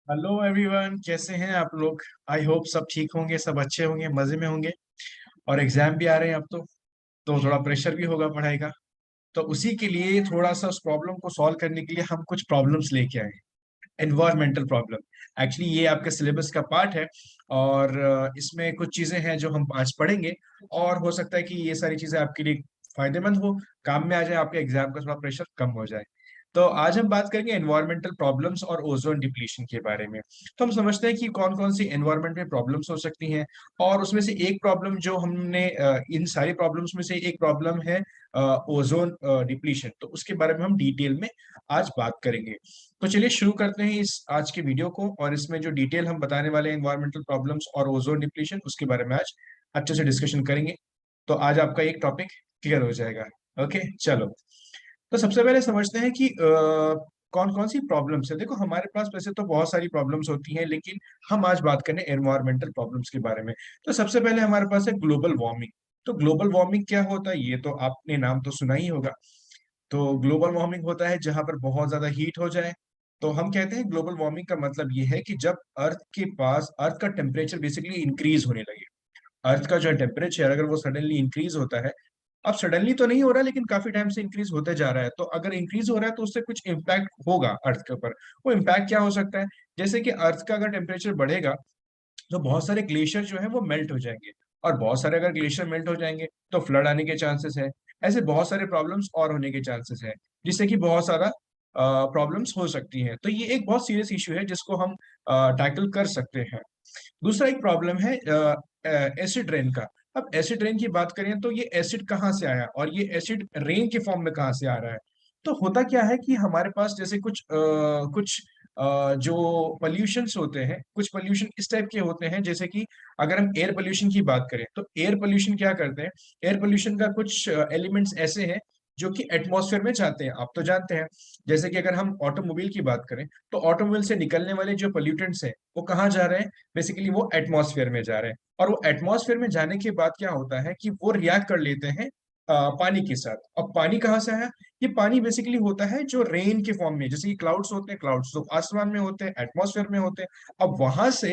Hello everyone, कैसे हैं आप लोग। आई होप सब ठीक होंगे, सब अच्छे होंगे, मजे में होंगे। और एग्जाम भी आ रहे हैं अब तो थोड़ा प्रेशर भी होगा पढ़ाई का। तो उसी के लिए थोड़ा सा उस प्रॉब्लम को सॉल्व करने के लिए हम कुछ प्रॉब्लम्स लेके आए हैं। एनवायरमेंटल प्रॉब्लम एक्चुअली ये आपके सिलेबस का पार्ट है। और इसमें कुछ चीजें हैं जो हम आज पढ़ेंगे। और हो सकता है कि ये सारी चीजें आपके लिए फायदेमंद हो, काम में आ जाए, आपके एग्जाम का थोड़ा प्रेशर कम हो जाए। तो आज हम बात करेंगे एनवायरमेंटल प्रॉब्लम्स और ओजोन डिप्लीशन के बारे में। तो हम समझते हैं कि कौन कौन सी एनवायरमेंट में प्रॉब्लम्स हो सकती हैं। और उसमें से एक प्रॉब्लम जो हमने इन सारी प्रॉब्लम्स में से एक प्रॉब्लम है ओजोन डिप्लीशन। तो उसके बारे में हम डिटेल में आज बात करेंगे। तो चलिए शुरू करते हैं इस आज के वीडियो को। और इसमें जो डिटेल हम बताने वाले हैं एनवायरमेंटल प्रॉब्लम्स और ओजोन डिप्लीशन, उसके बारे में आज अच्छे से डिस्कशन करेंगे। तो आज आपका एक टॉपिक क्लियर हो जाएगा। ओके, चलो। तो सबसे पहले समझते हैं कि कौन कौन सी प्रॉब्लम्स है। देखो, हमारे पास वैसे तो बहुत सारी प्रॉब्लम्स होती हैं, लेकिन हम आज बात करें एनवायरमेंटल प्रॉब्लम्स के बारे में। तो सबसे पहले हमारे पास है ग्लोबल वार्मिंग। तो ग्लोबल वार्मिंग क्या होता है, ये तो आपने नाम तो सुना ही होगा। तो ग्लोबल वार्मिंग होता है जहां पर बहुत ज्यादा हीट हो जाए। तो हम कहते हैं ग्लोबल वार्मिंग का मतलब ये है कि जब अर्थ का टेम्परेचर बेसिकली इंक्रीज होने लगे। अर्थ का जो टेम्परेचर अगर वो सडनली इंक्रीज होता है। अब सडनली तो नहीं हो रहा, लेकिन काफी टाइम से इंक्रीज होते जा रहा है। तो अगर इंक्रीज हो रहा है तो उससे कुछ इम्पैक्ट होगा अर्थ के ऊपर। वो इम्पैक्ट क्या हो सकता है? जैसे कि अर्थ का अगर टेम्परेचर बढ़ेगा तो बहुत सारे ग्लेशियर जो है वो मेल्ट हो जाएंगे। और बहुत सारे अगर ग्लेशियर मेल्ट हो जाएंगे तो फ्लड आने के चांसेस है। ऐसे बहुत सारे प्रॉब्लम्स और होने के चांसेस है, जिससे कि बहुत सारा प्रॉब्लम्स हो सकती हैं। तो ये एक बहुत सीरियस इशू है जिसको हम टैकल कर सकते हैं। दूसरा एक प्रॉब्लम है एसिड रेन का। अब एसिड रेन की बात करें तो ये एसिड कहाँ से आया और ये एसिड रेन के फॉर्म में कहाँ से आ रहा है। तो होता क्या है कि हमारे पास जैसे जो पॉल्यूशंस होते हैं, कुछ पॉल्यूशन इस टाइप के होते हैं। जैसे कि अगर हम एयर पोल्यूशन की बात करें तो एयर पोल्यूशन क्या करते हैं। एयर पोल्यूशन का कुछ एलिमेंट्स ऐसे हैं जो कि एटमॉस्फेयर में जाते हैं, आप तो जानते हैं। जैसे कि अगर हम ऑटोमोबाइल की बात करें तो ऑटोमोबाइल से निकलने वाले जो पोल्यूटेंट्स हैं वो कहाँ जा रहे हैं? बेसिकली वो एटमॉस्फेयर में जा रहे हैं। और वो एटमॉस्फेयर में जाने के बाद क्या होता है कि वो रिएक्ट कर लेते हैं पानी के साथ। अब पानी कहाँ से आया? ये पानी बेसिकली होता है जो रेन के फॉर्म में, जैसे कि क्लाउड्स होते हैं, क्लाउड्स तो आसमान में होते हैं, एटमॉस्फेयर में होते हैं। अब वहां से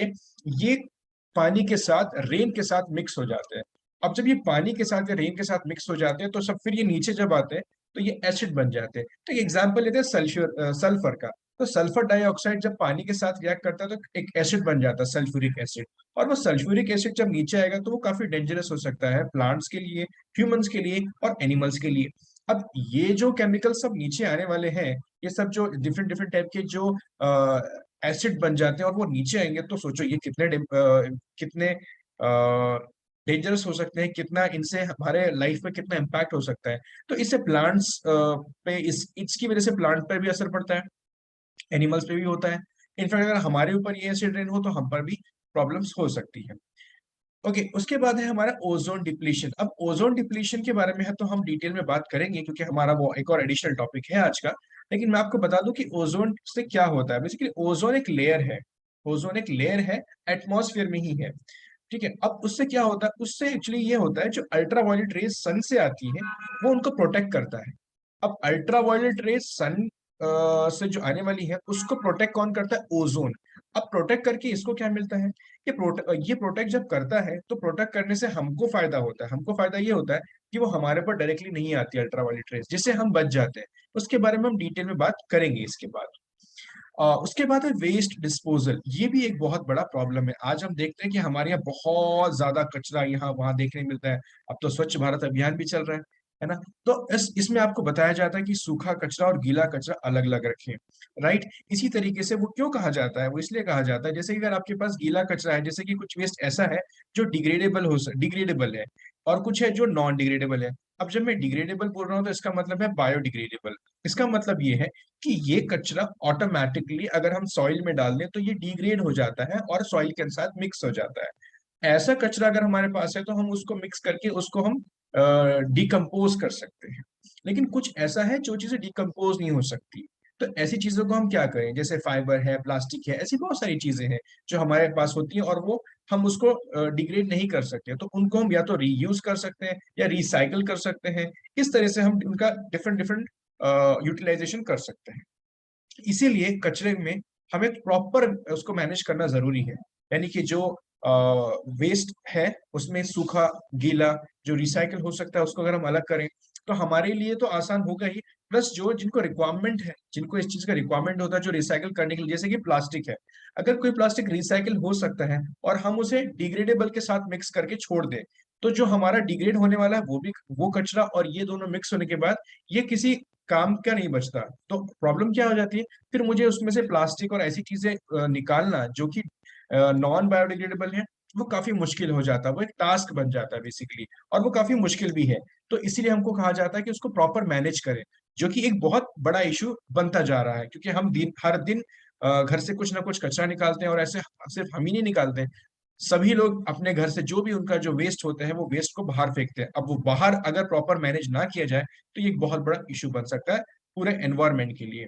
ये पानी के साथ रेन के साथ मिक्स हो जाते हैं। अब जब ये पानी के साथ या रेन के साथ मिक्स हो जाते हैं तो सब फिर ये नीचे जब आते हैं तो ये एसिड बन जाते हैं। तो एग्जाम्पल लेते हैं सल्फर का। तो सल्फर डाइऑक्साइड जब पानी के साथ रिएक्ट करता है तो एक एसिड बन जाता है, सल्फ्यूरिक एसिड। और वो सल्फ्यूरिक एसिड जब नीचे आएगा तो वो काफी डेंजरस हो सकता है प्लांट्स के लिए, ह्यूमंस के लिए और एनिमल्स के लिए। अब ये जो केमिकल सब नीचे आने वाले हैं, ये सब जो डिफरेंट डिफरेंट टाइप के जो एसिड बन जाते हैं और वो नीचे आएंगे, तो सोचो ये कितने डेंजरस हो सकते हैं, कितना इनसे हमारे लाइफ पे कितना इम्पैक्ट हो सकता है। तो इससे प्लांट्स पे इसकी वजह से प्लांट पर भी असर पड़ता है, एनिमल्स पे भी होता है। इनफैक्ट अगर हमारे ऊपर ये एसिड रेन हो तो हम पर भी प्रॉब्लम्स हो सकती है। ओके, उसके बाद है हमारा ओजोन डिप्लीशन। अब ओजोन डिप्लीशन के बारे में है तो हम डिटेल में बात करेंगे, क्योंकि हमारा वो एक और एडिशनल टॉपिक है आज का। लेकिन मैं आपको बता दूं कि ओजोन से क्या होता है। बेसिकली ओजोन एक लेयर है। ओजोन एक लेयर है, एटमॉस्फेयर में ही है। ठीक है, अब उससे क्या होता है? उससे एक्चुअली ये होता है, जो अल्ट्रावायलेट रेज सन से आती है वो उनको प्रोटेक्ट करता है। अब अल्ट्रावायलेट रेज सन से जो आने वाली है उसको प्रोटेक्ट कौन करता है? ओजोन। अब प्रोटेक्ट करके इसको क्या मिलता है? ये प्रोटेक्ट जब करता है तो प्रोटेक्ट करने से हमको फायदा होता है। हमको फायदा ये होता है कि वो हमारे पर डायरेक्टली नहीं आती अल्ट्रावायलेट रेज, जिससे हम बच जाते हैं। उसके बारे में हम डिटेल में बात करेंगे इसके बाद। उसके बाद है वेस्ट डिस्पोजल। ये भी एक बहुत बड़ा प्रॉब्लम है। आज हम देखते हैं कि हमारे यहाँ बहुत ज्यादा कचरा यहाँ वहां देखने मिलता है। अब तो स्वच्छ भारत अभियान भी चल रहा है ना। तो इसमें आपको बताया जाता है कि सूखा कचरा और गीला कचरा अलग अलग रखें। राइट। इसी तरीके से वो क्यों कहा जाता है? वो इसलिए कहा जाता है, जैसे कि अगर आपके पास गीला कचरा है, जैसे कि कुछ वेस्ट ऐसा है जो डिग्रेडेबल है, और कुछ है जो नॉन डिग्रेडेबल है। अब जब मैं डिग्रेडेबल बोल रहा हूँ तो इसका मतलब है बायोडिग्रेडेबल। इसका मतलब ये है कि ये कचरा ऑटोमेटिकली अगर हम सॉइल में डाल दें तो ये डिग्रेड हो जाता है और सॉइल के साथ मिक्स हो जाता है। ऐसा कचरा अगर हमारे पास है तो हम उसको मिक्स करके उसको हम डिकम्पोज कर सकते हैं। लेकिन कुछ ऐसा है जो चीजें डिकम्पोज नहीं हो सकती। तो ऐसी चीजों को हम क्या करें? जैसे फाइबर है, प्लास्टिक है, ऐसी बहुत सारी चीजें हैं जो हमारे पास होती हैं और वो हम उसको डिग्रेड नहीं कर सकते। तो उनको हम या तो रीयूज कर सकते हैं या रिसाइकल कर सकते हैं। इस तरह से हम उनका डिफरेंट डिफरेंट यूटिलाइजेशन कर सकते हैं। इसीलिए कचरे में हमें प्रॉपर उसको मैनेज करना जरूरी है। यानी कि जो वेस्ट है उसमें सूखा, गीला, जो रिसाइकल हो सकता है उसको अगर हम अलग करें तो हमारे लिए तो आसान होगा ही। प्लस जो जिनको रिक्वायरमेंट है, जिनको इस चीज का रिक्वायरमेंट होता है जो रिसाइकल करने के लिए, जैसे कि प्लास्टिक है, अगर कोई प्लास्टिक रिसाइकल हो सकता है और हम उसे डिग्रेडेबल के साथ मिक्स करके छोड़ दें, तो जो हमारा डिग्रेड होने वाला है वो भी, वो कचरा और ये दोनों मिक्स होने के बाद ये किसी काम का नहीं बचता। तो प्रॉब्लम क्या हो जाती है, फिर मुझे उसमें से प्लास्टिक और ऐसी चीजें निकालना जो कि नॉन बायोडिग्रेडेबल है, वो काफी मुश्किल हो जाता है, वो एक टास्क बन जाता है बेसिकली, और वो काफी मुश्किल भी है। तो इसीलिए हमको कहा जाता है कि उसको प्रॉपर मैनेज करें, जो कि एक बहुत बड़ा इशू बनता जा रहा है, क्योंकि हम हर दिन घर से कुछ ना कुछ कचरा निकालते हैं, और ऐसे सिर्फ हम ही नहीं निकालते हैं, सभी लोग अपने घर से जो भी उनका जो वेस्ट होता है वो वेस्ट को बाहर फेंकते हैं। अब वो बाहर अगर प्रॉपर मैनेज ना किया जाए तो ये एक बहुत बड़ा इशू बन सकता है पूरे एनवायरनमेंट के लिए।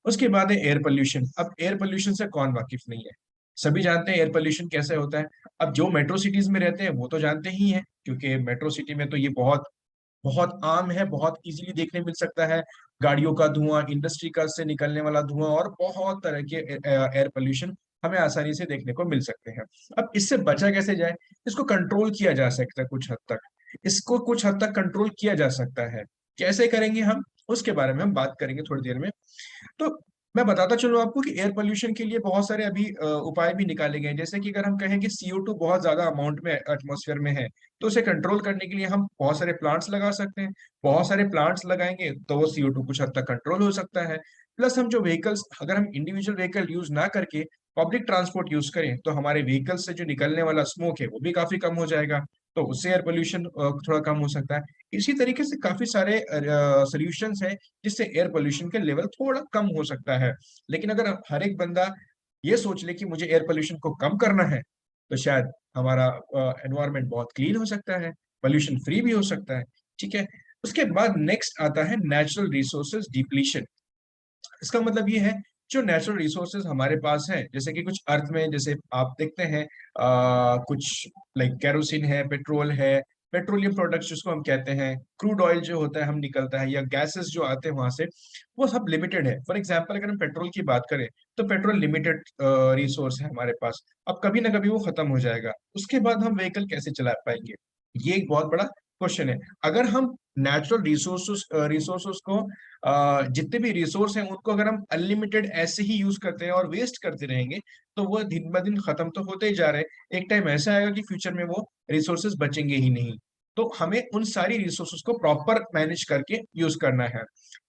उसके बाद है एयर पोल्यूशन। अब एयर पोल्यूशन से कौन वाकिफ नहीं है, सभी जानते हैं एयर पोल्यूशन कैसे होता है। अब जो मेट्रो सिटीज में रहते हैं वो तो जानते ही हैं, क्योंकि मेट्रो सिटी में तो ये बहुत बहुत आम है, बहुत इजीली देखने मिल सकता है। गाड़ियों का धुआं, इंडस्ट्री का से निकलने वाला धुआं और बहुत तरह के एयर पोल्यूशन हमें आसानी से देखने को मिल सकते हैं। अब इससे बचा कैसे जाए, इसको कंट्रोल किया जा सकता है कुछ हद तक, इसको कुछ हद तक कंट्रोल किया जा सकता है। कैसे करेंगे हम, उसके बारे में हम बात करेंगे थोड़ी देर में। तो मैं बताता चलूं आपको कि एयर पोल्यूशन के लिए बहुत सारे अभी उपाय भी निकाले गए हैं। जैसे कि अगर हम कहें कि CO2 बहुत ज्यादा अमाउंट में एटमॉस्फेयर में है, तो उसे कंट्रोल करने के लिए हम बहुत सारे प्लांट्स लगा सकते हैं। बहुत सारे प्लांट्स लगाएंगे तो वो CO2 कुछ हद तक कंट्रोल हो सकता है। प्लस हम जो व्हीकल्स, अगर हम इंडिविजुअल व्हीकल यूज ना करके पब्लिक ट्रांसपोर्ट यूज करें, तो हमारे व्हीकल से जो निकलने वाला स्मोक है वो भी काफी कम हो जाएगा, तो उससे एयर पोल्यूशन थोड़ा कम हो सकता है। इसी तरीके से काफी सारे सोल्यूशंस हैं जिससे एयर पोल्यूशन का लेवल थोड़ा कम हो सकता है। लेकिन अगर हर एक बंदा ये सोच ले कि मुझे एयर पोल्यूशन को कम करना है, तो शायद हमारा एनवायरनमेंट बहुत क्लीन हो सकता है, पोल्यूशन फ्री भी हो सकता है। ठीक है। उसके बाद नेक्स्ट आता है नेचुरल रिसोर्सेज डिप्लीशन। इसका मतलब ये है, जो नेचुरल रिसोर्सेज हमारे पास है, जैसे कि कुछ अर्थ में, जैसे आप देखते हैं कुछ लाइक कैरोसिन है, पेट्रोल है, पेट्रोलियम प्रोडक्ट्स जिसको हम कहते हैं, क्रूड ऑयल जो होता है हम निकलता है, या गैसेस जो आते हैं वहां से, वो सब लिमिटेड है। फॉर एग्जांपल अगर हम पेट्रोल की बात करें, तो पेट्रोल लिमिटेड रिसोर्स है हमारे पास, अब कभी ना कभी वो खत्म हो जाएगा, उसके बाद हम व्हीकल कैसे चला पाएंगे, ये एक बहुत बड़ा क्वेश्चन है। अगर हम नेचुरल रिसोर्सेस को जितने भी रिसोर्स हैं उनको अगर हम अनलिमिटेड ऐसे ही यूज करते हैं और वेस्ट करते रहेंगे, तो वो दिन ब दिन खत्म तो होते ही जा रहे हैं। एक टाइम ऐसा आएगा कि फ्यूचर में वो रिसोर्सेज बचेंगे ही नहीं। तो हमें उन सारी रिसोर्सेज को प्रॉपर मैनेज करके यूज करना है।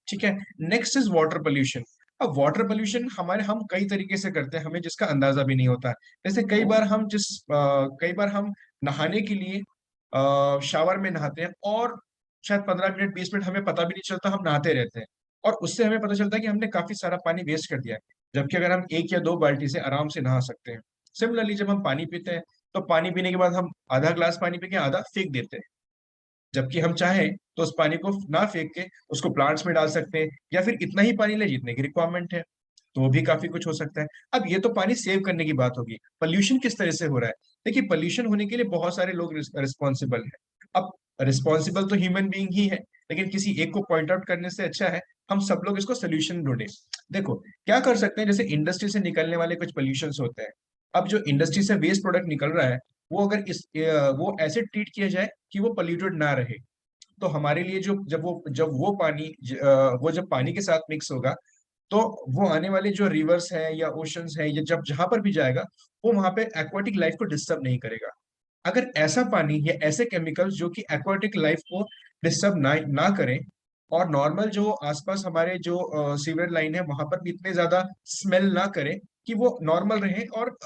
ठीक है। Next is water pollution. अब वाटर पोल्यूशन हमारे, हम कई तरीके से करते हैं, हमें जिसका अंदाजा भी नहीं होता है। जैसे कई बार हम नहाने के लिए शावर में नहाते हैं, और शायद 15 मिनट 20 मिनट हमें पता भी नहीं चलता, हम नहाते रहते हैं, और उससे हमें पता चलता है कि हमने काफी सारा पानी वेस्ट कर दिया है, जबकि अगर हम 1 या 2 बाल्टी से आराम से नहा सकते हैं। सिमिलरली जब हम पानी पीते हैं, तो पानी पीने के बाद हम आधा ग्लास पानी पी के आधा फेंक देते हैं, जबकि हम चाहें तो उस पानी को ना फेंक के उसको प्लांट्स में डाल सकते हैं, या फिर इतना ही पानी ले जितने की रिक्वायरमेंट है, तो वो भी काफी कुछ हो सकता है। अब ये तो पानी सेव करने की बात होगी। पोल्यूशन किस तरह से हो रहा है, देखिए पोल्यूशन होने के लिए बहुत सारे लोग रिस्पॉन्सिबल है। अब रिस्पॉन्सिबल तो ह्यूमन बीइंग ही है, लेकिन किसी एक को पॉइंट आउट करने से अच्छा है हम सब लोग इसको सोल्यूशन ढूंढे। देखो क्या कर सकते हैं, जैसे इंडस्ट्री से निकलने वाले कुछ पोल्यूशन होते हैं। अब जो इंडस्ट्री से वेस्ट प्रोडक्ट निकल रहा है, वो अगर वो ऐसे ट्रीट किया जाए कि वो पोल्यूटेड ना रहे, तो हमारे लिए जो, जब वो पानी वो जब पानी के साथ मिक्स होगा, तो वो आने वाले जो रिवर्स है या ओशंस है, या जब जहां पर भी जाएगा, वो वहां पे एक्वाटिक लाइफ को डिस्टर्ब नहीं करेगा। अगर ऐसा पानी या ऐसे केमिकल्स जो कि एक्वाटिक लाइफ को डिस्टर्ब ना करें, और नॉर्मल जो आसपास हमारे जो सीवर लाइन है वहां पर भी इतने ज्यादा स्मेल ना करें, कि वो नॉर्मल रहे और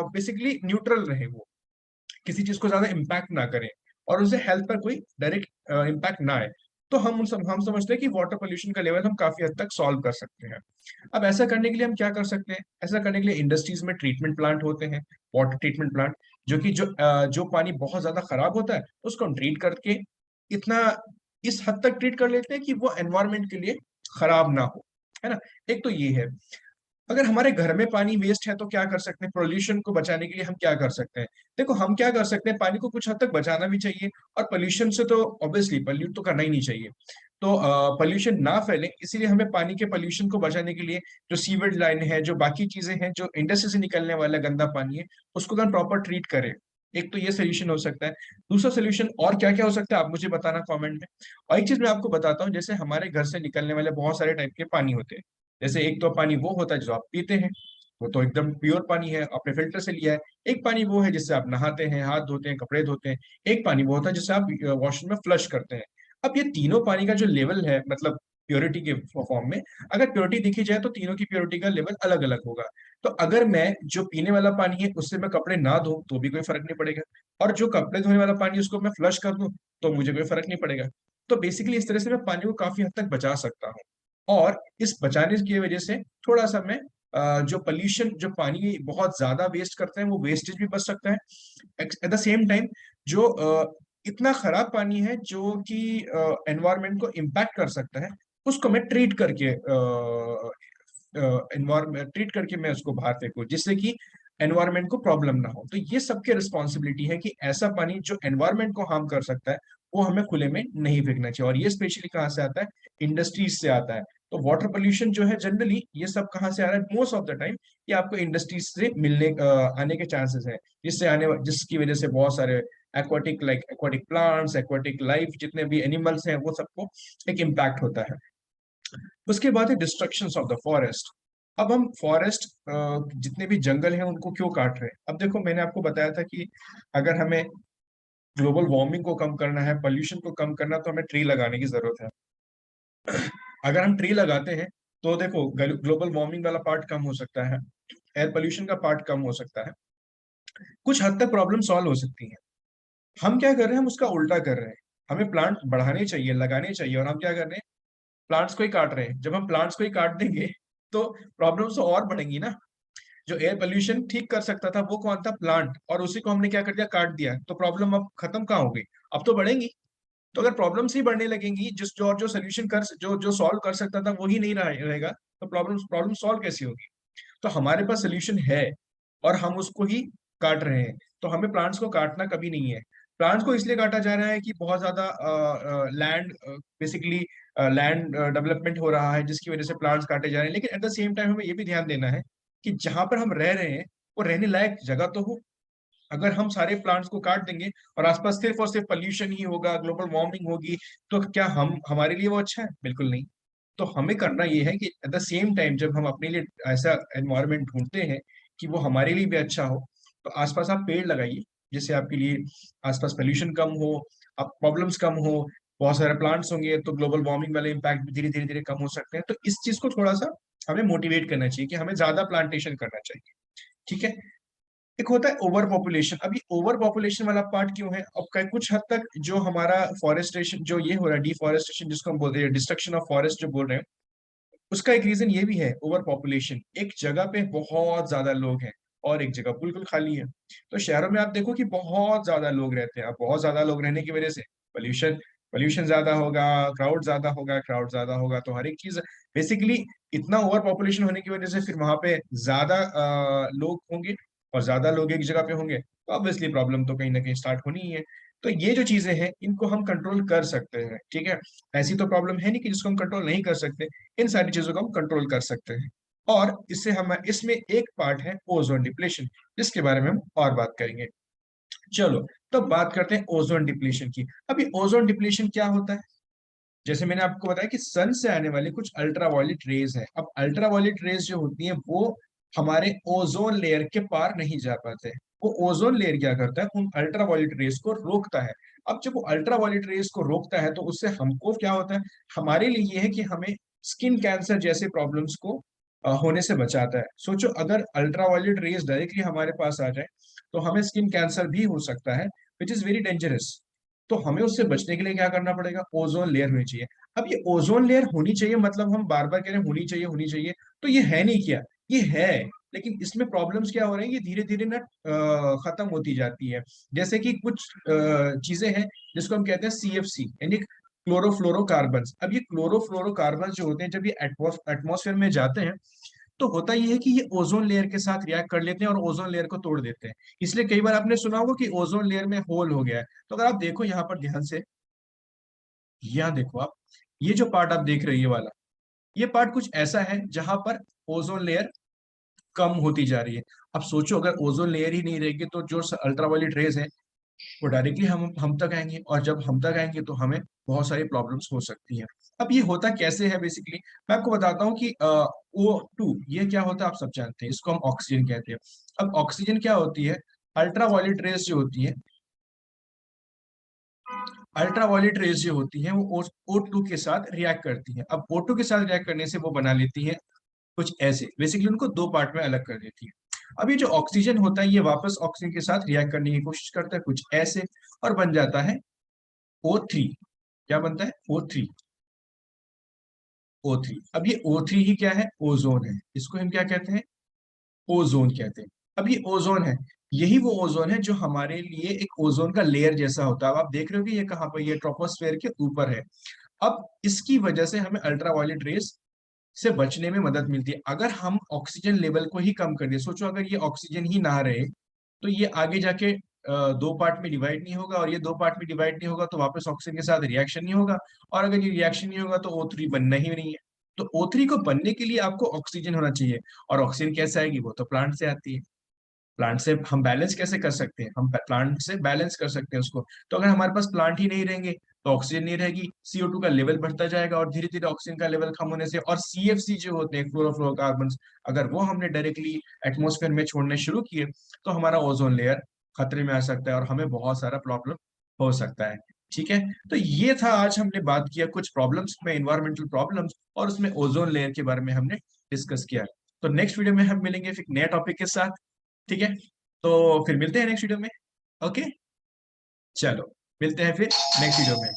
बेसिकली न्यूट्रल रहे, वो किसी चीज को ज्यादा इम्पैक्ट ना करें, और उसे हेल्थ पर कोई डायरेक्ट इम्पैक्ट ना आए, तो हम समझते हैं कि वाटर पोल्यूशन का लेवल हम काफी हद तक सॉल्व कर सकते हैं। अब ऐसा करने के लिए हम क्या कर सकते हैं, ऐसा करने के लिए इंडस्ट्रीज में ट्रीटमेंट प्लांट होते हैं, वाटर ट्रीटमेंट प्लांट, जो कि जो पानी बहुत ज्यादा खराब होता है उसको हम ट्रीट करके इतना, इस हद तक ट्रीट कर लेते हैं कि वो एनवायरमेंट के लिए खराब ना हो, है ना। एक तो ये है। अगर हमारे घर में पानी वेस्ट है तो क्या कर सकते हैं, पोल्यूशन को बचाने के लिए हम क्या कर सकते हैं? देखो हम क्या कर सकते हैं, पानी को कुछ हद तक बचाना भी चाहिए, और पोल्यूशन से तो ऑब्वियसली पोल्यूट तो करना ही नहीं चाहिए। तो पोल्यूशन ना फैले, इसीलिए हमें पानी के पोल्यूशन को बचाने के लिए जो सीवेज लाइन है, जो बाकी चीजें हैं, जो इंडस्ट्री से निकलने वाला गंदा पानी है, उसको अगर प्रॉपर ट्रीट करें, एक तो ये सोल्यूशन हो सकता है। दूसरा सोल्यूशन और क्या क्या हो सकता है, आप मुझे बताना कमेंट में। और एक चीज मैं आपको बताता हूँ, जैसे हमारे घर से निकलने वाले बहुत सारे टाइप के पानी होते हैं। जैसे एक तो पानी वो होता है जो आप पीते हैं, वो तो एकदम प्योर पानी है, आपने फिल्टर से लिया है। एक पानी वो है जिससे आप नहाते हैं, हाथ धोते हैं, कपड़े धोते हैं। एक पानी वो होता है जिससे आप वॉशरूम में फ्लश करते हैं। अब ये तीनों पानी का जो लेवल है, मतलब प्योरिटी के फॉर्म में, अगर प्योरिटी देखी जाए तो तीनों की प्योरिटी का लेवल अलग अलग होगा। तो अगर मैं जो पीने वाला पानी है उससे मैं कपड़े ना धो तो भी कोई फर्क नहीं पड़ेगा, और जो कपड़े धोने वाला पानी उसको मैं फ्लश कर दूं तो मुझे कोई फर्क नहीं पड़ेगा। तो बेसिकली इस तरह से मैं पानी को काफी हद तक बचा सकता हूँ। और इस बचाने की वजह से थोड़ा सा मैं जो पोल्यूशन, जो पानी बहुत ज्यादा वेस्ट करते हैं, वो वेस्टेज भी बच सकता है। एट द सेम टाइम जो इतना खराब पानी है जो कि एनवायरनमेंट को इम्पैक्ट कर सकता है, उसको मैं ट्रीट करके मैं उसको बाहर फेंकूं, जिससे कि एनवायरनमेंट को प्रॉब्लम ना हो। तो ये सबके रिस्पॉन्सिबिलिटी है कि ऐसा पानी जो एनवायरनमेंट को हार्म कर सकता है वो हमें खुले में नहीं फेंकना चाहिए। और ये स्पेशली कहाँ से आता है, इंडस्ट्रीज से आता है। तो वाटर पोल्यूशन जो है जनरली ये सब कहाँ से आ रहा है, मोस्ट ऑफ द टाइम ये आपको इंडस्ट्रीज से आने के चांसेस है, जिसकी वजह से बहुत सारे एक्वाटिक प्लांट्स, एक्वाटिक लाइफ, जितने भी एनिमल्स हैं, वो सबको एक इम्पैक्ट होता है। उसके बाद है डिस्ट्रक्शन ऑफ द फॉरेस्ट। अब हम फॉरेस्ट, जितने भी जंगल हैं उनको क्यों काट रहे हैं? अब देखो मैंने आपको बताया था कि अगर हमें ग्लोबल वार्मिंग को कम करना है, पोल्यूशन को कम करना, तो हमें ट्री लगाने की जरूरत है। अगर हम ट्री लगाते हैं तो देखो ग्लोबल वार्मिंग वाला पार्ट कम हो सकता है, एयर पोल्यूशन का पार्ट कम हो सकता है, कुछ हद तक प्रॉब्लम सॉल्व हो सकती है। हम क्या कर रहे हैं, हम उसका उल्टा कर रहे हैं। हमें प्लांट बढ़ाने चाहिए, लगाने चाहिए, और हम क्या कर रहे हैं, प्लांट्स को ही काट रहे हैं। जब हम प्लांट्स को ही काट देंगे तो प्रॉब्लम्स तो और बढ़ेंगी ना। जो एयर पोल्यूशन ठीक कर सकता था वो कौन था, प्लांट, और उसी को हमने क्या कर दिया, काट दिया। तो प्रॉब्लम अब खत्म कहाँ हो गई, अब तो बढ़ेंगी। तो अगर प्रॉब्लम्स ही बढ़ने लगेंगी, जो सोल्यूशन जो सॉल्व कर सकता था वो ही नहीं रहेगा, तो प्रॉब्लम सॉल्व कैसी होगी? तो हमारे पास सोल्यूशन है और हम उसको ही काट रहे हैं। तो हमें प्लांट्स को काटना कभी नहीं है। प्लांट्स को इसलिए काटा जा रहा है कि बहुत ज्यादा लैंड, बेसिकली लैंड डेवलपमेंट हो रहा है, जिसकी वजह से प्लांट्स काटे जा रहे हैं। लेकिन एट द सेम टाइम हमें ये भी ध्यान देना है कि जहां पर हम रह रहे हैं वो रहने लायक जगह तो हो। अगर हम सारे प्लांट्स को काट देंगे और आसपास सिर्फ और सिर्फ पोल्यूशन ही होगा, ग्लोबल वार्मिंग होगी, तो क्या हम हमारे लिए वो अच्छा है? बिल्कुल नहीं। तो हमें करना ये है कि एट द सेम टाइम जब हम अपने लिए ऐसा एनवायरनमेंट ढूंढते हैं कि वो हमारे लिए भी अच्छा हो, तो आसपास आप पेड़ लगाइए, जिससे आपके लिए आसपास पोल्यूशन कम हो, आप प्रॉब्लम्स कम हो। बहुत सारे प्लांट्स होंगे तो ग्लोबल वार्मिंग वाले इम्पैक्ट भी धीरे धीरे धीरे कम हो सकते हैं। तो इस चीज को थोड़ा सा हमें मोटिवेट करना चाहिए कि हमें ज्यादा प्लांटेशन करना चाहिए। ठीक है। एक होता है ओवर पॉपुलेशन। अभी ओवर पॉपुलेशन वाला पार्ट क्यों है, अब कुछ हद तक जो हमारा फॉरेस्टेशन जो ये हो रहा है, डिफॉरेस्टेशन जिसको हम बोलते हैं, डिस्ट्रक्शन ऑफ फॉरेस्ट जो बोल रहे हैं, उसका एक रीजन ये भी है ओवर पॉपुलेशन। एक जगह पे बहुत ज्यादा लोग हैं और एक जगह बिल्कुल खाली है। तो शहरों में आप देखो कि बहुत ज्यादा लोग रहते हैं। अब बहुत ज्यादा लोग रहने की वजह से पोल्यूशन पोल्यूशन ज्यादा होगा, क्राउड ज्यादा होगा, तो हर एक चीज बेसिकली, इतना ओवर पॉपुलेशन होने की वजह से फिर वहां पे ज्यादा लोग होंगे, और ज्यादा लोग एक जगह पे होंगे तो ऑब्वियसली प्रॉब्लम तो कहीं ना कहीं स्टार्ट होनी ही है। तो ये जो चीजें हैं इनको हम कंट्रोल कर सकते हैं। ठीक है। ऐसी तो प्रॉब्लम है नहीं कि जिसको हम कंट्रोल नहीं कर सकते। इन सारी चीजों को हम कंट्रोल कर सकते हैं। और इससे हम इसमें एक पार्ट है ओजोन डिप्लेशन, जिसके बारे में हम और बात करेंगे। चलो, तो बात करते हैं ओजोन डिप्लेशन की। अभी ओजोन डिप्लेशन क्या होता है? जैसे मैंने आपको बताया कि सन से आने वाले कुछ अल्ट्रावायलेट रेज हैं। अब अल्ट्रावायलेट रेज जो होती हैं वो हमारे ओजोन लेयर के पार नहीं जा पाते। वो ओजोन लेयर क्या करता है, उन अल्ट्रावायलेट रेज को रोकता है। अब जब वो अल्ट्रावायलेट रेज को रोकता है तो उससे हमको क्या होता है, हमारे लिए ये है कि हमें स्किन कैंसर जैसे प्रॉब्लम्स को होने से बचाता है। सोचो अगर अल्ट्रावायलेट रेज डायरेक्टली हमारे पास आ जाए तो हमें स्किन कैंसर भी हो सकता है, विच इज वेरी डेंजरस। तो हमें उससे बचने के लिए क्या करना पड़ेगा, ओजोन लेयर होनी चाहिए। अब ये ओजोन लेयर होनी चाहिए, मतलब हम बार बार कह रहे हैं होनी चाहिए होनी चाहिए, तो ये है नहीं क्या, ये है। लेकिन इसमें प्रॉब्लम्स क्या हो रही है, ये धीरे धीरे ना खत्म होती जाती है। जैसे कि कुछ चीजें हैं जिसको हम कहते हैं CFC, यानी क्लोरोफ्लोरोकार्बन्स। अब ये क्लोरोफ्लोरोकार्बन्स जो होते हैं जब ये एटमॉस्फेयर में जाते हैं तो होता यह है कि ये ओजोन लेयर के साथ रिएक्ट कर लेते हैं और ओजोन लेयर को तोड़ देते हैं। इसलिए कई बार आपने सुना होगा कि ओजोन लेयर में होल हो गया है। तो अगर आप देखो यहाँ पर ध्यान से, यहाँ देखो आप, ये जो पार्ट आप देख रहे हो ये वाला, ये पार्ट कुछ ऐसा है जहां पर ओजोन लेयर कम होती जा रही है। अब सोचो अगर ओजोन लेयर ही नहीं रहेगी तो जो अल्ट्रावायलेट रेज है वो डायरेक्टली हम तक आएंगे, और जब हम तक आएंगे तो हमें बहुत सारी प्रॉब्लम्स हो सकती हैं। अब ये होता कैसे है बेसिकली, मैं आपको बताता हूँ कि O2 ये क्या होता है, आप सब जानते हैं, इसको हम ऑक्सीजन कहते हैं। अब ऑक्सीजन क्या होती है, अल्ट्रावायलेट रेज जो होती है, अल्ट्रावायलेट रेज जो होती हैं वो O2 के साथ रिएक्ट करती हैं। अब O2 के साथ रिएक्ट करने से वो बना लेती हैं कुछ ऐसे, बेसिकली उनको दो पार्ट में अलग कर देती है। अब ये जो ऑक्सीजन होता है ये वापस ऑक्सीजन के साथ रिएक्ट करने की कोशिश करता है कुछ ऐसे, और बन जाता है O3। क्या बनता है, O3। O3, अब ये O3 ही क्या है, ओजोन है। इसको हम क्या कहते हैं, ओजोन कहते हैं। अब ये ओजोन है, यही वो ओजोन है जो हमारे लिए एक ओजोन का लेयर जैसा होता है। अब आप देख रहे हो कि ये कहाँ पर, ये ट्रोपोस्फेयर के ऊपर है। अब इसकी वजह से हमें अल्ट्रावायलेट रेस से बचने में मदद मिलती है। अगर हम ऑक्सीजन लेवल को ही कम कर दें, सोचो अगर ये ऑक्सीजन ही ना रहे तो ये आगे जाके दो पार्ट में डिवाइड नहीं होगा, और ये दो पार्ट में डिवाइड नहीं होगा तो वापस ऑक्सीजन के साथ रिएक्शन नहीं होगा, और अगर ये रिएक्शन नहीं होगा तो O3 बनना ही नहीं है। तो O3 को बनने के लिए आपको ऑक्सीजन होना चाहिए, और ऑक्सीजन कैसे आएगी, वो तो प्लांट से आती है। प्लांट से हम बैलेंस कैसे कर सकते हैं, हम प्लांट से बैलेंस कर सकते हैं उसको। तो अगर हमारे पास प्लांट ही नहीं रहेंगे तो ऑक्सीजन नहीं रहेगी, CO2 का लेवल बढ़ता जाएगा, और धीरे धीरे ऑक्सीजन का लेवल कम होने से, और CFC जो होते हैं क्लोरोफ्लोरोकार्बन, अगर वो हमने डायरेक्टली एटमोस्फेयर में छोड़ने शुरू किए तो हमारा ओजोन लेयर खतरे में आ सकता है और हमें बहुत सारा प्रॉब्लम हो सकता है। ठीक है, तो ये था, आज हमने बात किया कुछ प्रॉब्लम्स में, इन्वायरमेंटल प्रॉब्लम्स, और उसमें ओजोन लेयर के बारे में हमने डिस्कस किया। तो नेक्स्ट वीडियो में हम मिलेंगे फिर नया टॉपिक के साथ। ठीक है, तो फिर मिलते हैं नेक्स्ट वीडियो में। ओके, चलो मिलते हैं फिर नेक्स्ट वीडियो में।